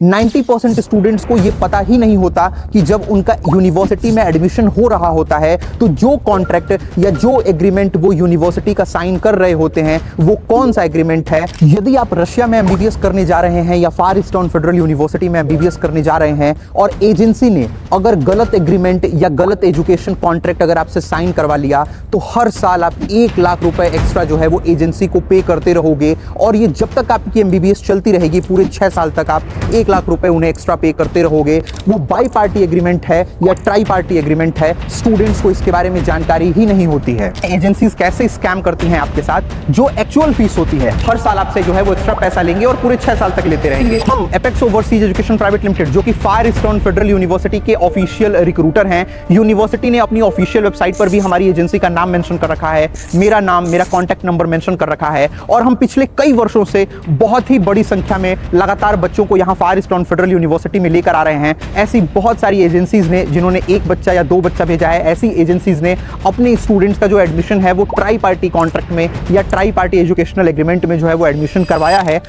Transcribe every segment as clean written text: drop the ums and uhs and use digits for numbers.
90% students को ये पता ही नहीं होता कि जब उनका यूनिवर्सिटी में एडमिशन हो रहा होता है तो जो कॉन्ट्रैक्ट या जो एग्रीमेंट वो यूनिवर्सिटी का साइन कर रहे होते हैं वो कौन सा एग्रीमेंट है। यदि आप रशिया में एमबीबीएस करने जा रहे हैं या फार ईस्टर्न फेडरल यूनिवर्सिटी में एमबीबीएस करने जा रहे हैं और एजेंसी ने अगर गलत एग्रीमेंट या गलत एजुकेशन कॉन्ट्रैक्ट अगर आपसे साइन करवा लिया तो हर साल आप 1 लाख रुपए एक्स्ट्रा जो है वो एजेंसी को पे करते रहोगे और ये जब तक आपकी एमबीबीएस चलती रहेगी पूरे 6 साल तक आप 1 लाख रुपए उन्हें एक्स्ट्रा पे करते रहोगे। वो बाई पार्टी एग्रीमेंट है या ट्राई पार्टी एग्रीमेंट है, स्टूडेंट्स को इसके बारे में जानकारी ही नहीं होती है। एजेंसीज कैसे स्कैम करती हैं आपके साथ, जो एक्चुअल फीस होती है हर साल आपसे जो है वो एक्स्ट्रा पैसा लेंगे और पूरे 6 साल तक लेते रहेंगे। हम apex overseas education private limited जो कि फार ईस्टर्न फेडरल यूनिवर्सिटी के ऑफिशियल रिक्रूटर हैं, यूनिवर्सिटी ने अपनी ऑफिशियल वेबसाइट पर भी हमारी एजेंसी का नाम मेंशन कर रखा है, मेरा नाम, मेरा कॉन्टैक्ट नंबर मेंशन कर रखा है और हम पिछले कई वर्षों से बहुत ही बड़ी संख्या में लगातार बच्चों को यहाँ फार ईस्टर्न फेडरल यूनिवर्सिटी में लेकर आ रहे हैं। ऐसी बहुत सारी एजेंसीज ने जिन्होंने 1 बच्चा या 2 बच्चा भेजा है, ऐसी एजेंसीज ने अपने स्टूडेंट्स का जो एडमिशन है वो ट्राई पार्टी कॉन्ट्रैक्ट में या ट्राई पार्टी एजुकेशनल एग्रीमेंट में जो है वो एडमिशन करवाया है।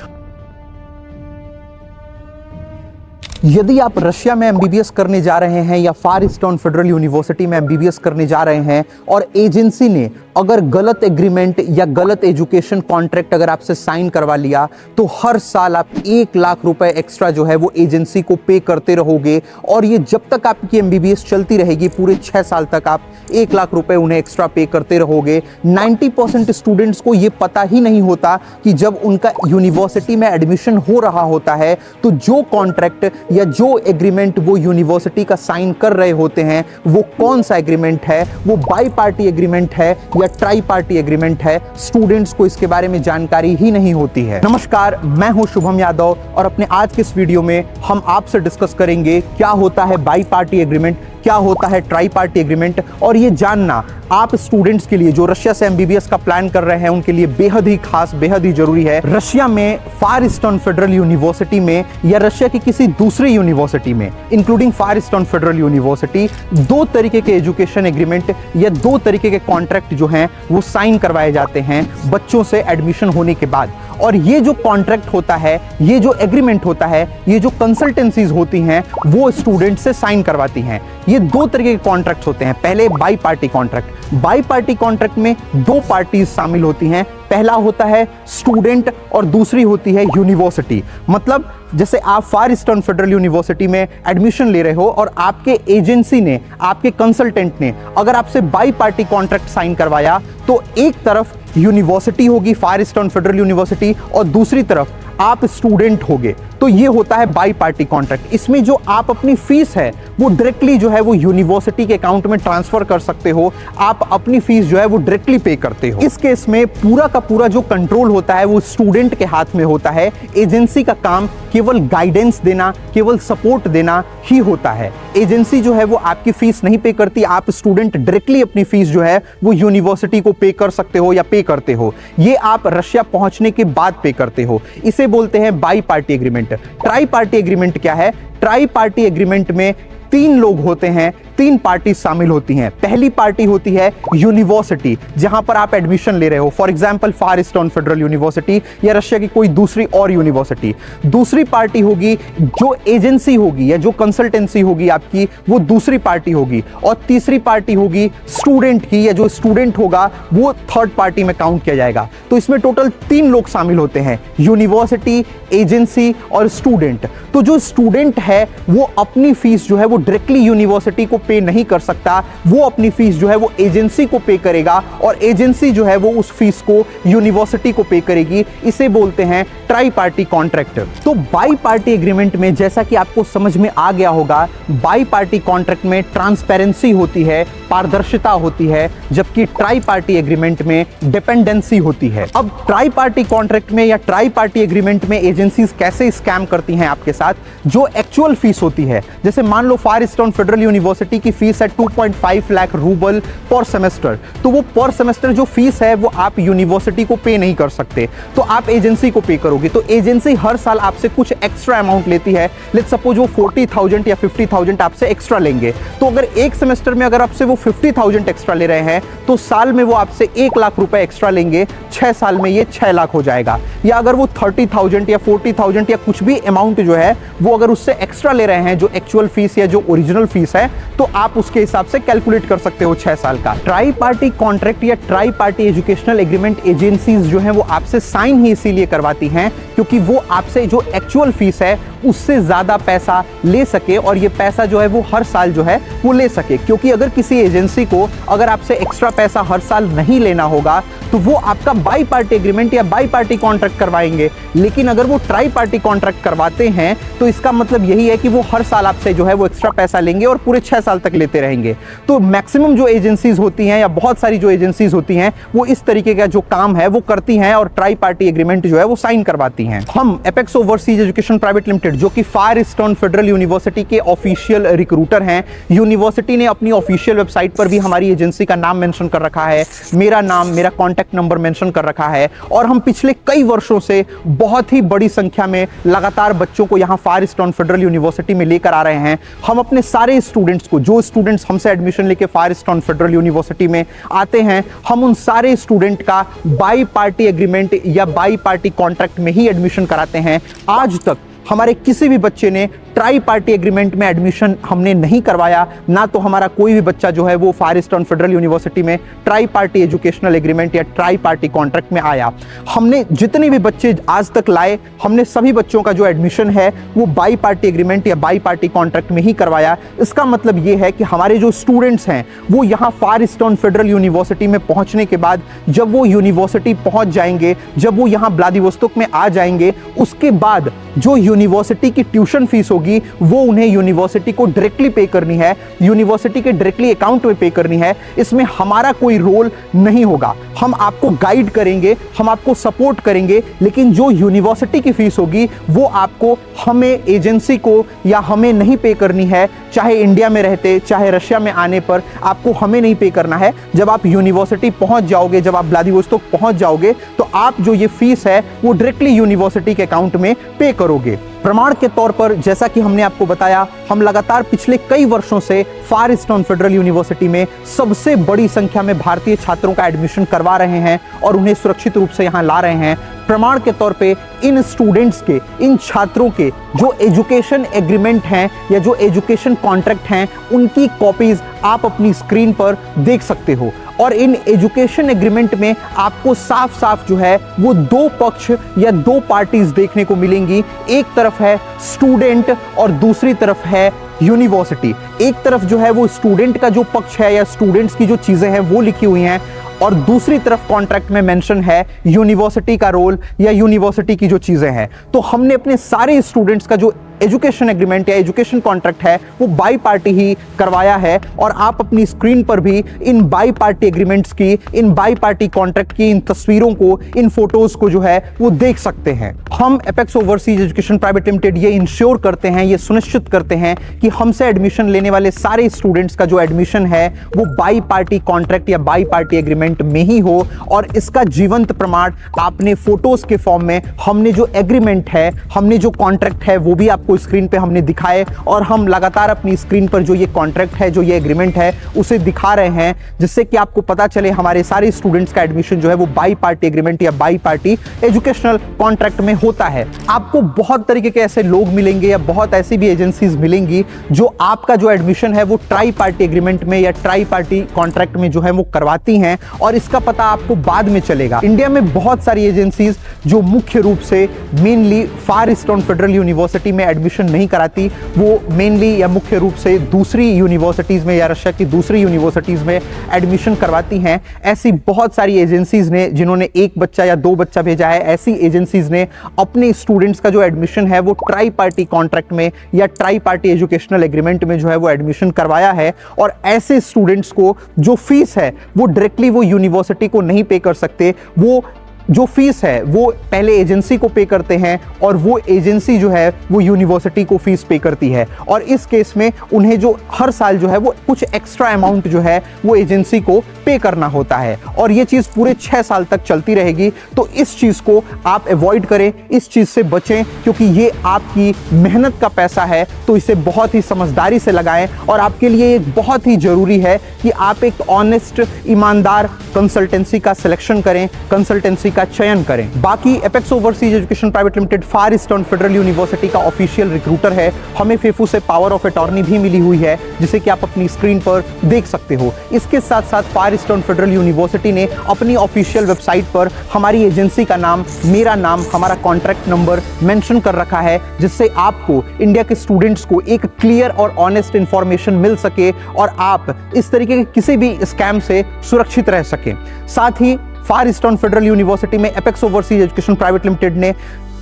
यदि आप रशिया में एमबीबीएस करने जा रहे हैं या फार ईस्टर्न फेडरल यूनिवर्सिटी में एमबीबीएस करने जा रहे हैं और एजेंसी ने अगर गलत एग्रीमेंट या गलत एजुकेशन कॉन्ट्रैक्ट अगर आपसे साइन करवा लिया तो हर साल आप 1 लाख रुपए एक्स्ट्रा जो है वो एजेंसी को पे करते रहोगे और ये जब तक आपकी एमबीबीएस चलती रहेगी पूरे 6 साल तक आप 1 लाख रुपए उन्हें एक्स्ट्रा पे करते रहोगे। 90% स्टूडेंट्स को ये पता ही नहीं होता कि जब उनका यूनिवर्सिटी में एडमिशन हो रहा होता है तो जो कॉन्ट्रैक्ट या जो एग्रीमेंट वो यूनिवर्सिटी का साइन कर रहे होते हैं वो कौन सा एग्रीमेंट है, वो बाई पार्टी एग्रीमेंट है या ट्राई पार्टी एग्रीमेंट है, स्टूडेंट्स को इसके बारे में जानकारी ही नहीं होती है। नमस्कार, मैं हूं शुभम यादव और अपने आज के इस वीडियो में हम आपसे डिस्कस करेंगे क्या होता है बाई पार्टी एग्रीमेंट, क्या होता है ट्राई पार्टी एग्रीमेंट और ये जानना आप स्टूडेंट्स के लिए जो रशिया से एमबीबीएस का प्लान कर रहे हैं उनके लिए बेहद ही खास, बेहद ही जरूरी है। रशिया में फार ईस्टर्न फेडरल यूनिवर्सिटी में या रशिया की किसी दूसरी यूनिवर्सिटी में इंक्लूडिंग फार ईस्टर्न फेडरल यूनिवर्सिटी 2 तरीके के एजुकेशन एग्रीमेंट या 2 तरीके के कॉन्ट्रैक्ट जो हैं वो साइन करवाए जाते हैं बच्चों से एडमिशन होने के बाद। और ये जो कॉन्ट्रैक्ट होता है, ये जो एग्रीमेंट होता है, ये जो कंसल्टेंसीज होती हैं वो स्टूडेंट से साइन करवाती हैं। ये 2 तरीके के कॉन्ट्रैक्ट्स होते हैं। पहले bi party contract. Bi party contract में 2 पार्टीज शामिल होती हैं। पहला होता है स्टूडेंट और दूसरी होती है यूनिवर्सिटी। मतलब जैसे आप फार ईस्टर्न फेडरल यूनिवर्सिटी में एडमिशन ले रहे हो और आपके एजेंसी ने, आपके कंसल्टेंट ने अगर आपसे बाई पार्टी कॉन्ट्रैक्ट साइन करवाया तो एक तरफ यूनिवर्सिटी होगी फार ईस्टर्न फेडरल यूनिवर्सिटी और दूसरी तरफ आप स्टूडेंट होगे, तो ये होता है बाई पार्टी कॉन्ट्रैक्ट। इसमें जो आप अपनी फीस है वो डायरेक्टली जो है वो यूनिवर्सिटी के अकाउंट में ट्रांसफर कर सकते हो, आप अपनी फीस जो है वो डायरेक्टली पे करते हो। इस केस में पूरा का पूरा जो कंट्रोल होता है वो स्टूडेंट के हाथ में होता है। एजेंसी का काम केवल गाइडेंस देना, केवल सपोर्ट देना ही होता है। एजेंसी जो है वो आपकी फीस नहीं पे करती, आप स्टूडेंट डायरेक्टली अपनी फीस जो है वो यूनिवर्सिटी को पे कर सकते हो या पे करते हो। ये आप रशिया पहुंचने के बाद पे करते हो। इसे बोलते हैं bi party agreement. Try party agreement क्या है? ट्राई पार्टी एग्रीमेंट में 3 लोग होते हैं, 3 पार्टी शामिल होती हैं। पहली पार्टी होती है यूनिवर्सिटी, जहां पर आप एडमिशन ले रहे हो, for example far Eastern Federal university या रशिया की कोई दूसरी और यूनिवर्सिटी। दूसरी पार्टी होगी जो एजेंसी होगी या जो कंसल्टेंसी होगी आपकी, वो दूसरी पार्टी होगी। और तीसरी पार्टी होगी स्टूडेंट की, या जो स्टूडेंट होगा वो थर्ड पार्टी में काउंट किया जाएगा। तो इसमें टोटल 3 लोग शामिल होते हैं, यूनिवर्सिटी, एजेंसी और स्टूडेंट। तो जो स्टूडेंट है वो अपनी फीस जो है वो डायरेक्टली यूनिवर्सिटी को पे नहीं कर सकता, वो अपनी फीस जो है वो एजेंसी को पे करेगा और एजेंसी जो है वो उस फीस को यूनिवर्सिटी को पे करेगी। इसे बोलते हैं ट्राई पार्टी कॉन्ट्रैक्ट। तो बाई पार्टी एग्रीमेंट में जैसा कि आपको समझ में आ गया होगा, बाई पार्टी कॉन्ट्रैक्ट में ट्रांसपेरेंसी होती है, पारदर्शिता होती है, जबकि ट्राई पार्टी एग्रीमेंट में डिपेंडेंसी होती है। अब ट्राई पार्टी कॉन्ट्रैक्ट में या ट्राई पार्टी एग्रीमेंट में एजेंसीज कैसे स्कैम करती हैं आपके साथ? जो एक्चुअल फीस होती है, जैसे मान लो फार ईस्टर्न फेडरल यूनिवर्सिटी की फीस है 2.5 लाख रूबल पर सेमेस्टर, तो वो पर सेमेस्टर जो फीस है वो आप यूनिवर्सिटी को पे नहीं कर सकते, तो आप एजेंसी को पे करोगे। तो एजेंसी हर साल आपसे कुछ एक्स्ट्रा अमाउंट लेती है। लेट्स सपोज वो 40,000 या 50,000 आपसे एक्स्ट्रा लेंगे, तो अगर एक सेमेस्टर में अगर आपसे वो 50,000 एक्स्ट्रा ले रहे हैं तो साल में वो आपसे 1 लाख रुपए एक्स्ट्रा लेंगे, 6 साल में ये 6 लाख हो जाएगा। या अगर वो 30,000 या 40,000 या कुछ भी अमाउंट जो है वो अगर उससे एक्स्ट्रा ले रहे हैं जो एक्चुअल फीस या जो ओरिजिनल फीस है, तो आप उसके हिसाब से कैलकुलेट कर सकते हो 6 साल का। ट्राई पार्टी कॉन्ट्रैक्ट या try party educational agreement agencies जो है वो आपसे साइन ही इसीलिए करवाती हैं क्योंकि वो आपसे जो एक्चुअल फीस है उससे ज्यादा पैसा ले सके और ये पैसा जो है वो हर साल जो है वो ले सके। क्योंकि अगर किसी एजेंसी को अगर आपसे एक्स्ट्रा पैसा हर साल नहीं लेना होगा तो वो आपका बाई पार्टी एग्रीमेंट या बाई पार्टी कॉन्ट्रैक्ट करवाएंगे, लेकिन अगर वो ट्राई पार्टी कॉन्ट्रैक्ट करवाते हैं तो इसका मतलब यही है कि वो हर साल आपसे जो है वो एक्स्ट्रा पैसा लेंगे और पूरे 6 साल तक लेते रहेंगे। तो मैक्सिमम जो एजेंसीज होती हैं या बहुत सारी जो एजेंसीज होती हैं वो इस तरीके का जो काम है वो करती हैं और ट्राई पार्टी एग्रीमेंट जो है वो साइन करवाती हैं। हम apex overseas education private limited जो कि फायर ईस्टर्न फेडरल यूनिवर्सिटी के ऑफिशियल रिक्रूटर हैं, यूनिवर्सिटी ने अपनी ऑफिशियल वेबसाइट पर भी हमारी एजेंसी का नाम मेंशन कर रखा है, मेरा नाम, मेरा कॉन्टैक्ट नंबर मेंशन कर रखा है और हम पिछले कई वर्षों से बहुत ही बड़ी संख्या में लगातार बच्चों को यहाँ फायर ईस्टर्न फेडरल यूनिवर्सिटी में लेकर आ रहे हैं। हम अपने सारे स्टूडेंट्स को, जो स्टूडेंट्स हमसे एडमिशन लेके फायर ईस्टर्न फेडरल यूनिवर्सिटी में आते हैं, हम उन सारे स्टूडेंट का बाई पार्टी एग्रीमेंट या बाई पार्टी कॉन्ट्रैक्ट में ही एडमिशन कराते हैं। आज तक हमारे किसी भी बच्चे ने ट्राई पार्टी एग्रीमेंट में एडमिशन हमने नहीं करवाया, ना तो हमारा कोई भी बच्चा जो है वो फायर ईस्टर्न फेडरल यूनिवर्सिटी में ट्राई पार्टी एजुकेशनल एग्रीमेंट या ट्राई पार्टी कॉन्ट्रैक्ट में आया। हमने जितने भी बच्चे आज तक लाए, हमने सभी बच्चों का जो एडमिशन है वो बाई पार्टी एग्रीमेंट या बाई पार्टी कॉन्ट्रैक्ट में ही करवाया। इसका मतलब ये है कि हमारे जो स्टूडेंट्स हैं वो यहाँ फायर ईस्टर्न फेडरल यूनिवर्सिटी में पहुंचने के बाद जब वो यूनिवर्सिटी पहुंच जाएंगे, जब वो यहाँ व्लादिवोस्तोक में आ जाएंगे, उसके बाद जो यूनिवर्सिटी की ट्यूशन फीस होगी वो उन्हें यूनिवर्सिटी को डायरेक्टली पे करनी है, यूनिवर्सिटी के डायरेक्टली अकाउंट में पे करनी है। इसमें हमारा कोई रोल नहीं होगा। हम आपको गाइड करेंगे, हम आपको सपोर्ट करेंगे, लेकिन जो यूनिवर्सिटी की फीस होगी वो आपको, हमें एजेंसी को या हमें नहीं पे करनी है। चाहे इंडिया में रहते, चाहे रशिया में आने पर आपको हमें नहीं पे करना है। जब आप यूनिवर्सिटी पहुंच जाओगे, जब आप व्लादिवोस्तोक पहुंच जाओगे तो आप जो ये फीस है वो डायरेक्टली यूनिवर्सिटी के अकाउंट में पे करोगे। प्रमाण के तौर पर जैसा कि हमने आपको बताया, हम लगातार पिछले कई वर्षों से फायर ईस्टर्न फेडरल यूनिवर्सिटी में सबसे बड़ी संख्या में भारतीय छात्रों का एडमिशन करवा रहे हैं और उन्हें सुरक्षित रूप से यहाँ ला रहे हैं। प्रमाण के तौर पे इन स्टूडेंट्स के, इन छात्रों के जो एजुकेशन एग्रीमेंट हैं या जो एजुकेशन कॉन्ट्रैक्ट हैं उनकी कॉपीज आप अपनी स्क्रीन पर देख सकते हो। और इन एजुकेशन एग्रीमेंट में आपको साफ साफ जो है वो दो पक्ष या दो पार्टीज देखने को मिलेंगी। एक तरफ है स्टूडेंट और दूसरी तरफ है यूनिवर्सिटी। एक तरफ जो है वो स्टूडेंट का जो पक्ष है या स्टूडेंट्स की जो चीजें हैं वो लिखी हुई हैं और दूसरी तरफ कॉन्ट्रैक्ट में मेंशन है यूनिवर्सिटी का रोल या यूनिवर्सिटी की जो चीजें हैं। तो हमने अपने सारे स्टूडेंट्स का जो एजुकेशन एग्रीमेंट या एजुकेशन कॉन्ट्रैक्ट है वो बाई पार्टी ही करवाया है और आप अपनी स्क्रीन पर भी इन बाई पार्टी एग्रीमेंट्स की, इन बाई पार्टी कॉन्ट्रैक्ट की इन तस्वीरों को, इन फोटोज को जो है वो देख सकते हैं। हम apex overseas education private limited ये इंश्योर करते हैं, ये सुनिश्चित करते हैं कि हमसे एडमिशन लेने वाले सारे स्टूडेंट्स का जो एडमिशन है वो बाई पार्टी कॉन्ट्रैक्ट या बाई पार्टी एग्रीमेंट में ही हो। और इसका जीवंत प्रमाण आपने फोटोज के फॉर्म में, हमने जो एग्रीमेंट है, हमने जो कॉन्ट्रैक्ट है वो भी आपको स्क्रीन पे हमने दिखाए और हम लगातार अपनी स्क्रीन पर जो ये कॉन्ट्रैक्ट है, जो ये एग्रीमेंट है उसे दिखा रहे हैं, जिससे कि आपको पता चले हमारे सारे स्टूडेंट्स का एडमिशन जो है वो बाई पार्टी एग्रीमेंट या बाई पार्टी एजुकेशनल कॉन्ट्रैक्ट में होता है। आपको बहुत तरीके के ऐसे लोग मिलेंगे या बहुत ऐसी भी एजेंसीज मिलेंगी जो आपका जो एडमिशन है वो ट्राई पार्टी एग्रीमेंट में या ट्राई पार्टी कॉन्ट्रैक्ट में जो है वो करवाती हैं और इसका पता आपको बाद में चलेगा। इंडिया में बहुत सारी एजेंसीज जो मुख्य रूप से mainly fire eastern Federal university में एडमिशन नहीं कराती, वो मेनली या मुख्य रूप से दूसरी यूनिवर्सिटीज में या रशिया की दूसरी यूनिवर्सिटीज में एडमिशन करवाती हैं। ऐसी बहुत सारी एजेंसीज ने जिन्होंने एक बच्चा या दो बच्चा भेजा है, ऐसी एजेंसीज ने अपने स्टूडेंट्स का जो एडमिशन है वो ट्राई पार्टी कॉन्ट्रैक्ट में या ट्राई पार्टी एजुकेशनल एग्रीमेंट में जो है वो एडमिशन करवाया है। और ऐसे स्टूडेंट्स को जो फीस है वो डायरेक्टली वो यूनिवर्सिटी को नहीं पे कर सकते, वो जो फीस है वो पहले एजेंसी को पे करते हैं और वो एजेंसी जो है वो यूनिवर्सिटी को फीस पे करती है। और इस केस में उन्हें जो हर साल जो है वो कुछ एक्स्ट्रा अमाउंट जो है वो एजेंसी को पे करना होता है और ये चीज़ पूरे 6 साल तक चलती रहेगी। तो इस चीज़ को आप अवॉइड करें, इस चीज़ से बचें, क्योंकि ये आपकी मेहनत का पैसा है। तो इसे बहुत ही समझदारी से लगाएं और आपके लिए एक बहुत ही ज़रूरी है कि आप एक ऑनेस्ट, ईमानदार कंसल्टेंसी का सिलेक्शन करें, कंसल्टेंसी का चयन करें। बाकी Apex overseas education private limited Far Eastern Federal University का ऑफिशियल रिक्रूटर है। हमें फेफू से पावर ऑफ अटॉर्नी भी मिली हुई है, जिसे कि आप अपनी स्क्रीन पर देख सकते हो। इसके साथ साथ फार ईस्टर्न फेडरल यूनिवर्सिटी ने अपनी ऑफिशियल वेबसाइट पर हमारी एजेंसी का नाम, मेरा नाम, हमारा कॉन्ट्रैक्ट नंबर मेंशन कर रखा है, जिससे आपको, इंडिया के स्टूडेंट्स को एक क्लियर और ऑनेस्ट इंफॉर्मेशन मिल सके और आप इस तरीके के किसी भी स्कैम से सुरक्षित रह सकें। साथ ही फार ईस्टर्न फेडरल यूनिवर्सिटी में apex overseas education private limited ने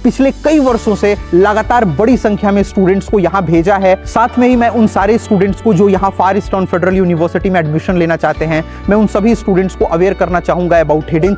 पिछले कई वर्षों से लगातार बड़ी संख्या में स्टूडेंट्स को यहां भेजा है। साथ में ही मैं उन सारे स्टूडेंट्स को जो यहां फार ईस्टर्न फेडरल यूनिवर्सिटी में एडमिशन लेना चाहते हैं, मैं उन सभी स्टूडेंट्स को अवेयर करना चाहूंगा अबाउट हिडन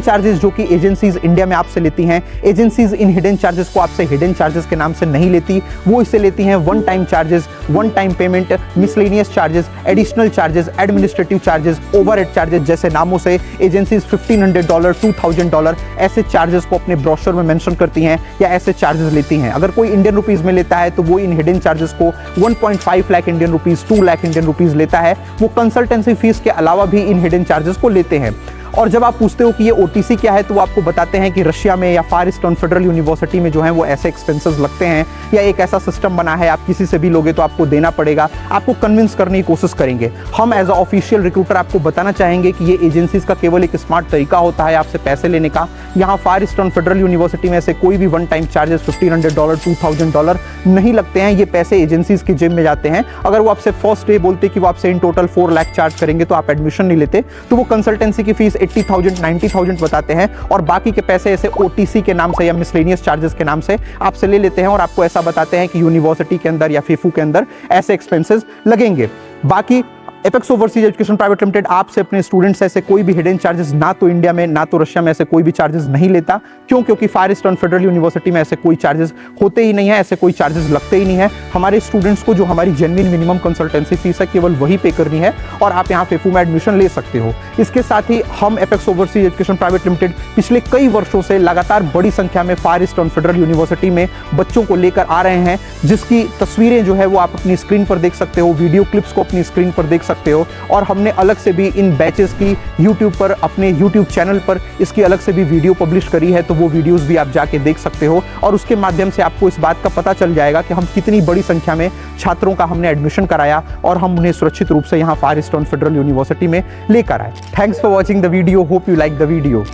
चार्जेस जो कि एजेंसीज इंडिया में आपसे लेती हैं। एजेंसीज इन हिडन चार्जेस को आपसे हिडन चार्जेस के नाम से नहीं लेती, वो इसे लेती हैं one time charges, one time payment, miscellaneous charges, additional charges, administrative charges, overhead charges जैसे नामों से एजेंसीज $1,500, $2,000 ऐसे चार्जेस को अपने ब्रोशर में मेंशन करती हैं या ऐसे चार्जेस लेती हैं। अगर कोई इंडियन रुपीस में लेता है तो वो इन हिडन चार्जेस को 1.5 lakh Indian rupees, 2 lakh Indian rupees लेता है। वो कंसल्टेंसी फीस के अलावा भी इन हिडन चार्जेस को लेते हैं। और जब आप पूछते हो कि ये ओटीसी क्या है, तो वो आपको बताते हैं कि रशिया में या फार ईस्टर्न फेडरल यूनिवर्सिटी में जो है वो ऐसे एक्सपेंसेस लगते हैं या एक ऐसा सिस्टम बना है, आप किसी से भी लोगे तो आपको देना पड़ेगा। आपको कन्विंस करने की कोशिश करेंगे। हम एज अ ऑफिशियल रिक्रूटर आपको बताना चाहेंगे कि ये एजेंसीज का केवल एक स्मार्ट तरीका होता है आपसे पैसे लेने का। यहाँ फार ईस्टर्न फेडरल यूनिवर्सिटी में से कोई भी वन टाइम चार्जेस $1,500, $2,000 नहीं लगते हैं। ये पैसे एजेंसीज की जेब में जाते हैं। अगर वो आपसे फर्स्ट डे बोलते कि वो आपसे इन टोटल 4 लाख चार्ज करेंगे तो आप एडमिशन नहीं लेते, तो वो कंसल्टेंसी की फीस 80,000, 90,000 बताते हैं और बाकी के पैसे ऐसे ओटीसी के नाम से या मिसलेनियस चार्जेस के नाम से आपसे ले लेते हैं और आपको ऐसा बताते हैं कि यूनिवर्सिटी के अंदर या फेफू के अंदर ऐसे एक्सपेंसेस लगेंगे। बाकी Apex overseas education private limited आपसे अपने स्टूडेंट्स ऐसे कोई भी हिडन चार्जेस ना तो इंडिया में ना तो रशिया में ऐसे कोई भी चार्जेस नहीं लेता। क्यों? क्योंकि फार ईस्टर्न फेडरल यूनिवर्सिटी में ऐसे कोई चार्जेस होते ही नहीं है, ऐसे कोई चार्जेस लगते ही नहीं है। हमारे स्टूडेंट्स को जो हमारी जेन्युइन मिनिमम कंसल्टेंसी फीस है केवल वही पे करनी है और आप यहाँ फेफू में एडमिशन ले सकते हो। इसके साथ ही हम apex overseas education private limited पिछले कई वर्षों से लगातार बड़ी संख्या में फार ईस्टर्न फेडरल यूनिवर्सिटी में बच्चों को लेकर आ रहे हैं, जिसकी तस्वीरें जो है वो आप अपनी स्क्रीन पर देख सकते हो, वीडियो क्लिप्स को अपनी स्क्रीन पर देख सकते हो। और हमने अलग से भी इन बैचेस की यूट्यूब पर, अपने यूट्यूब चैनल पर इसकी अलग से भी वीडियो पब्लिश करी है, तो वो वीडियोस भी आप जाके देख सकते हो और उसके माध्यम से आपको इस बात का पता चल जाएगा कि हम कितनी बड़ी संख्या में छात्रों का हमने एडमिशन कराया और हम उन्हें सुरक्षित रूप से यहाँ फार ईस्टर्न फेडरल यूनिवर्सिटी में लेकर आए। Thanks for watching the video, hope you like the video.